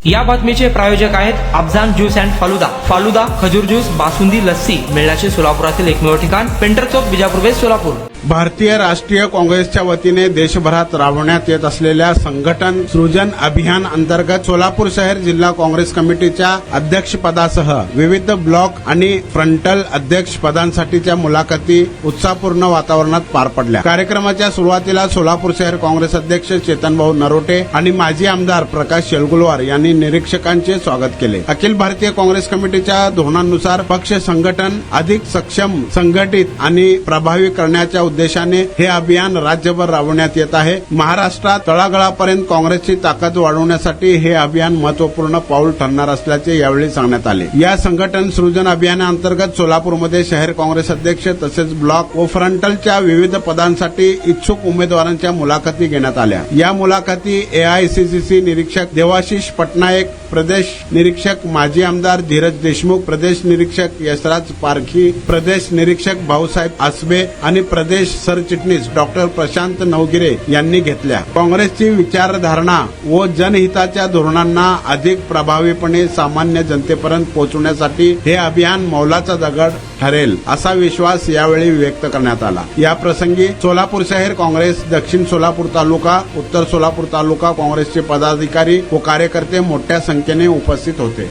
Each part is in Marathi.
या बातमीचे प्रायोजक आहेत अफजान ज्यूस अँड फालुदा। फालुदा, खजूर ज्यूस, बासुंदी, लस्सी मिळण्याचे सोलापुरातील एकमेव ठिकाण पेंटर चौक, बिजापूर वेस्ट, सोलापूर। भारतीय राष्ट्रीय काँग्रेसच्या वतीने देशभरात राबवण्यात येत असलेल्या संघटन सृजन अभियान अंतर्गत सोलापूर शहर जिल्हा काँग्रेस कमिटीच्या अध्यक्षपदासह विविध ब्लॉक आणि फ्रंटल अध्यक्ष पदांसाठीच्या मुलाखती उत्साहपूर्ण वातावरणात पार पडल्या। कार्यक्रमाच्या सुरुवातीला सोलापूर शहर काँग्रेस अध्यक्ष चेतनभाऊ नरोटे आणि माजी आमदार प्रकाश शेलगुलवार यांनी निरीक्षकांचे स्वागत केले। अखिल भारतीय काँग्रेस कमिटीच्या धोरणानुसार पक्ष संघटन अधिक सक्षम, संघटित आणि प्रभावी करण्याच्या उद्देशाने हे अभियान राज्यभर राबवण्यात येत आहे। महाराष्ट्रात तळागाळापर्यंत काँग्रेसची ताकद वाढवण्यासाठी हे अभियान महत्वपूर्ण पाऊल ठरणार असल्याचे यावेळी सांगण्यात आले। या संघटन सृजन अभियानाअंतर्गत सोलापूरमध्ये शहर काँग्रेस अध्यक्ष तसेच ब्लॉक व फ्रंटलच्या विविध पदांसाठी इच्छुक उमेदवारांच्या मुलाखती घेण्यात आल्या। या मुलाखती एआयसीसी निरीक्षक देवाशिष पटनायक, प्रदेश निरीक्षक माजी आमदार धीरज देशमुख, प्रदेश निरीक्षक यशराज पारखी, प्रदेश निरीक्षक भाऊसाहेब आसबे आणि प्रदेश सरचिटणीस डॉक्टर प्रशांत नवगिरे यांनी घेतल्या। काँग्रेसची विचारधारणा व जनहिताच्या धोरणांना अधिक प्रभावीपणे सामान्य जनतेपर्यंत पोहोचवण्यासाठी हे अभियान मौलाचा दगड ठरेल असा विश्वास यावेळी व्यक्त करण्यात आला। या प्रसंगी सोलापूर शहर काँग्रेस, दक्षिण सोलापूर तालुका, उत्तर सोलापूर तालुका काँग्रेसचे पदाधिकारी व कार्यकर्ते मोठ्या संख्येने उपस्थित होते।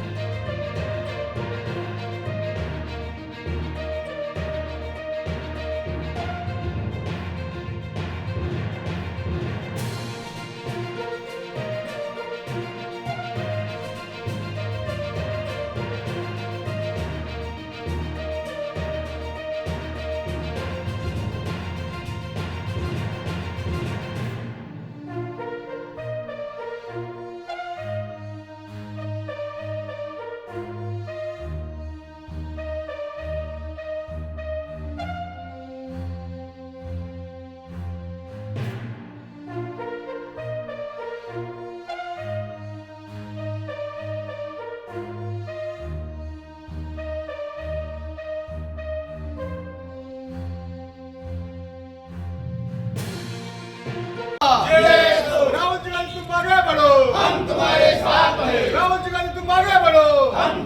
हम तुम्हारे साथ हैं। रावतगंज तुम आगे बढ़ो, हम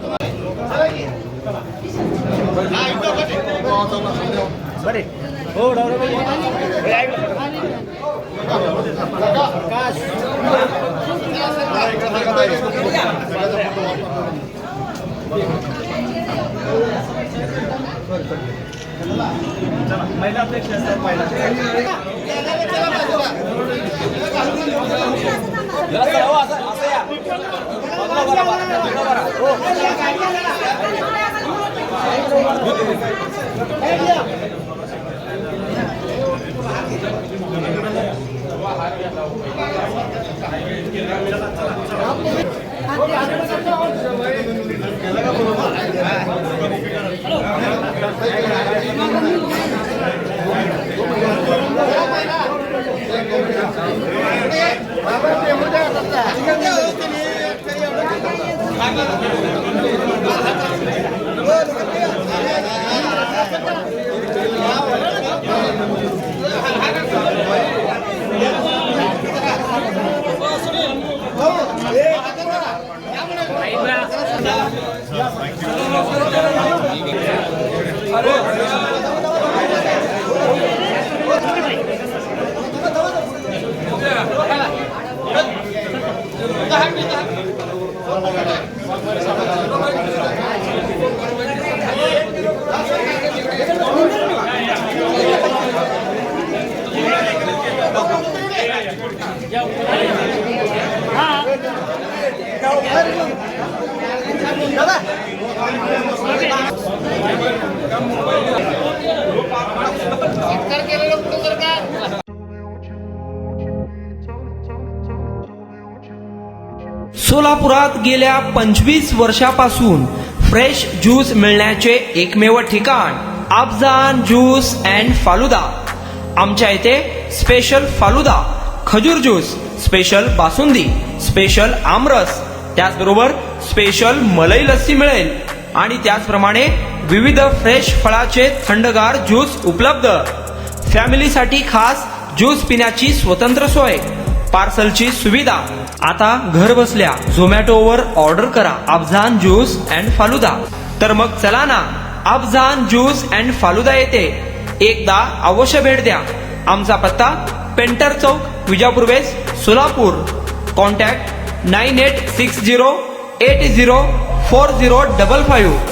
तुम्हारे हो डॉक्टर महिला अध्यक्ष सोलापुरात गेल्या 25 वर्षापासून फ्रेश ज्यूस मिळण्याचे एकमेव ठिकाण अफजान ज्यूस अँड फालुदा। आमच्या इथे स्पेशल फालुदा, खजूर ज्यूस, स्पेशल बासुंदी, स्पेशल आमरस, त्याचबरोबर स्पेशल मलाई लस्सी मिळेल आणि त्याचप्रमाणे विविध फ्रेश फळाचे थंडगार ज्यूस उपलब्ध। फॅमिलीसाठी खास ज्यूस पिण्याची स्वतंत्र सोय, पार्सलची सुविधा, आता घर बसल्या झोमॅटोवर ऑर्डर करा अफजान ज्यूस अँड फालुदा. तर मग चला ना, अफजान ज्यूस अँड फालुदा येथे एकदा अवश्य भेट द्या. आमचा पत्ता पेंटर चौक, विजापूर वेस्ट, सोलापूर. कॉन्टॅक्ट 9860804055.